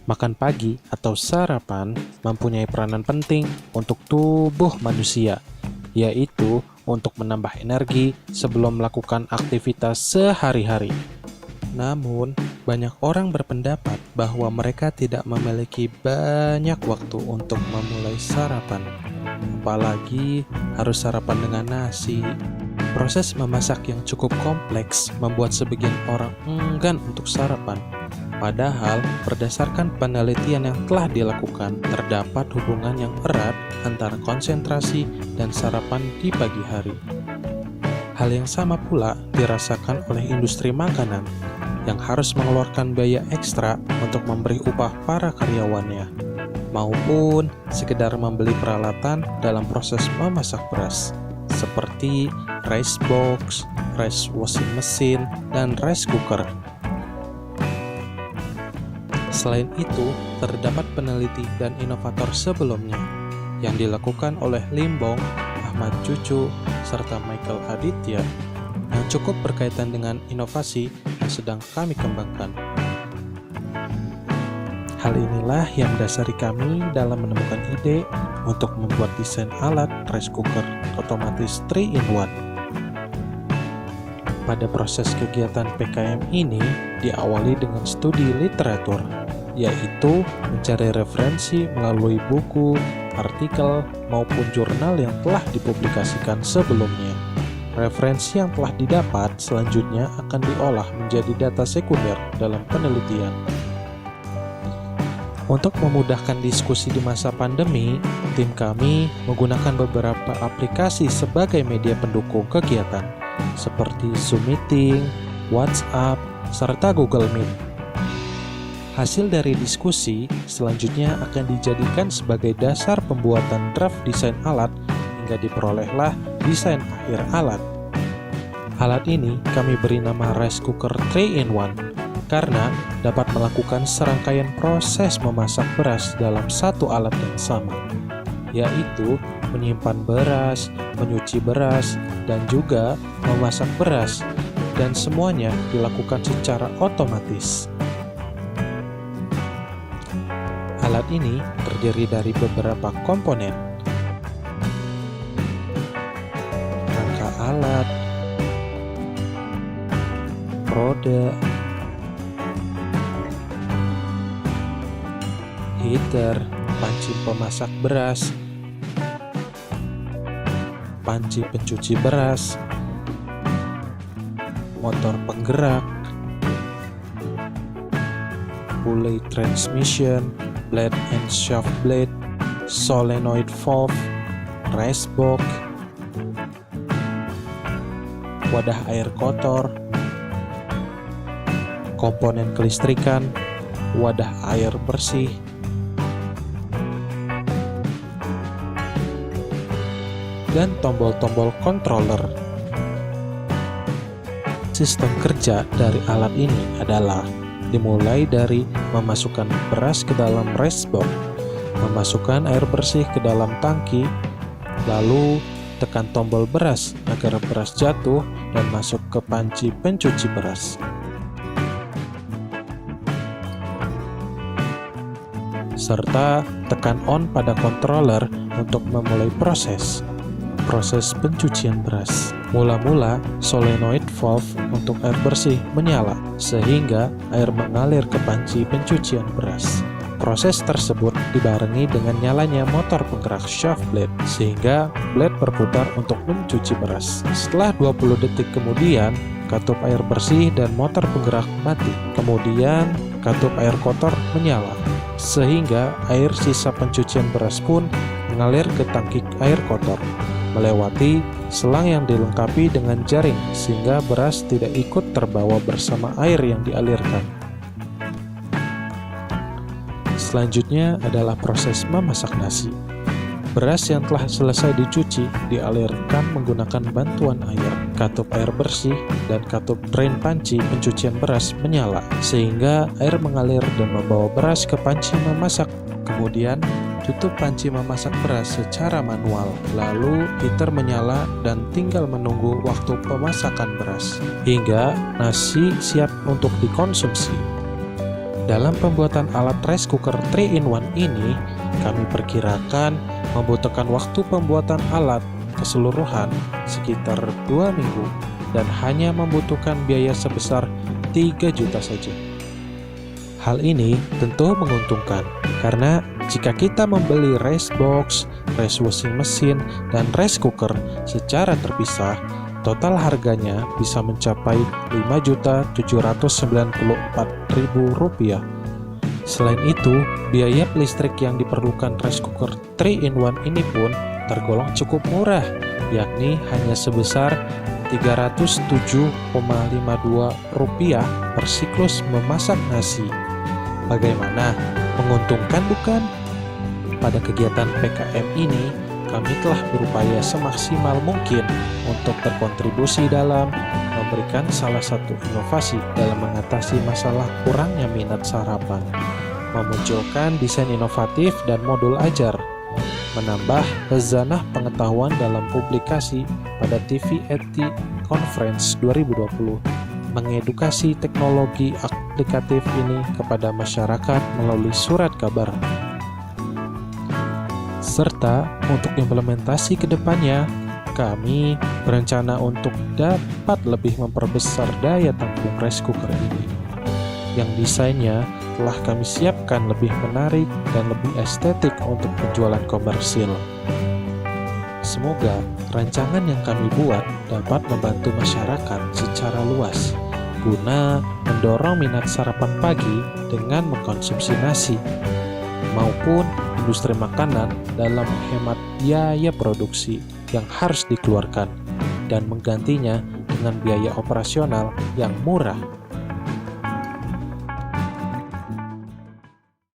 Makan pagi atau sarapan mempunyai peranan penting untuk tubuh manusia, yaitu untuk menambah energi sebelum melakukan aktivitas sehari-hari. Namun, banyak orang berpendapat bahwa mereka tidak memiliki banyak waktu untuk memulai sarapan, apalagi harus sarapan dengan nasi. Proses memasak yang cukup kompleks membuat sebagian orang enggan untuk sarapan. Padahal, berdasarkan penelitian yang telah dilakukan, terdapat hubungan yang erat antara konsentrasi dan sarapan di pagi hari. Hal yang sama pula dirasakan oleh industri makanan, yang harus mengeluarkan biaya ekstra untuk memberi upah para karyawannya, maupun sekedar membeli peralatan dalam proses memasak beras, seperti rice box, rice washing machine, dan rice cooker. Selain itu, terdapat peneliti dan inovator sebelumnya yang dilakukan oleh Lim Bong, Ahmad Cucu, serta Michael Aditya yang cukup berkaitan dengan inovasi yang sedang kami kembangkan. Hal inilah yang mendasari kami dalam menemukan ide untuk membuat desain alat rice cooker otomatis 3-in-1. Pada proses kegiatan PKM ini diawali dengan studi literatur, yaitu mencari referensi melalui buku, artikel, maupun jurnal yang telah dipublikasikan sebelumnya. Referensi yang telah didapat selanjutnya akan diolah menjadi data sekunder dalam penelitian. Untuk memudahkan diskusi di masa pandemi, tim kami menggunakan beberapa aplikasi sebagai media pendukung kegiatan, seperti Zoom Meeting, WhatsApp, serta Google Meet. Hasil dari diskusi selanjutnya akan dijadikan sebagai dasar pembuatan draft desain alat hingga diperolehlah desain akhir alat. Alat ini kami beri nama rice cooker 3-in-1 karena dapat melakukan serangkaian proses memasak beras dalam satu alat yang sama, yaitu menyimpan beras, menyuci beras, dan juga memasak beras, dan semuanya dilakukan secara otomatis. Alat ini terdiri dari beberapa komponen: rangka alat, roda, heater, panci pemasak beras, panci pencuci beras, motor penggerak, pulley transmission, blade and shaft blade, solenoid valve, rice box, wadah air kotor, komponen kelistrikan, wadah air bersih, dan tombol-tombol controller. Sistem kerja dari alat ini adalah dimulai dari memasukkan beras ke dalam rice box, memasukkan air bersih ke dalam tangki, lalu tekan tombol beras agar beras jatuh dan masuk ke panci pencuci beras. Serta tekan on pada controller untuk memulai proses pencucian beras. Mula-mula solenoid valve untuk air bersih menyala sehingga air mengalir ke panci pencucian beras. Proses tersebut dibarengi dengan nyalanya motor penggerak shaft blade sehingga blade berputar untuk mencuci beras. Setelah 20 detik kemudian, katup air bersih dan motor penggerak mati. Kemudian katup air kotor menyala sehingga air sisa pencucian beras pun mengalir ke tangki air kotor, melewati selang yang dilengkapi dengan jaring sehingga beras tidak ikut terbawa bersama air yang dialirkan. Selanjutnya adalah proses memasak nasi. Beras yang telah selesai dicuci dialirkan menggunakan bantuan air. Katup air bersih dan katup drain panci pencucian beras menyala sehingga air mengalir dan membawa beras ke panci memasak. Kemudian tutup panci memasak beras secara manual, lalu heater menyala dan tinggal menunggu waktu pemasakan beras hingga nasi siap untuk dikonsumsi. Dalam pembuatan alat rice cooker 3-in-1 ini, kami perkirakan membutuhkan waktu pembuatan alat keseluruhan sekitar 2 minggu dan hanya membutuhkan biaya sebesar 3 juta saja. Hal ini tentu menguntungkan karena jika kita membeli rice box, rice washing machine, dan rice cooker secara terpisah, total harganya bisa mencapai Rp5.794.000. Selain itu, biaya listrik yang diperlukan rice cooker 3-in-1 ini pun tergolong cukup murah, yakni hanya sebesar Rp307,52 per siklus memasak nasi. Bagaimana? Menguntungkan bukan? Pada kegiatan PKM ini, kami telah berupaya semaksimal mungkin untuk berkontribusi dalam memberikan salah satu inovasi dalam mengatasi masalah kurangnya minat sarapan, memunculkan desain inovatif dan modul ajar, menambah khazanah pengetahuan dalam publikasi pada TVET Conference 2020, mengedukasi teknologi aplikatif ini kepada masyarakat melalui surat kabar, serta untuk implementasi ke depannya, kami berencana untuk dapat lebih memperbesar daya tampung rice cooker ini, yang desainnya telah kami siapkan lebih menarik dan lebih estetik untuk penjualan komersil. Semoga rancangan yang kami buat dapat membantu masyarakat secara luas, guna mendorong minat sarapan pagi dengan mengkonsumsi nasi, maupun industri makanan dalam menghemat biaya produksi yang harus dikeluarkan dan menggantinya dengan biaya operasional yang murah.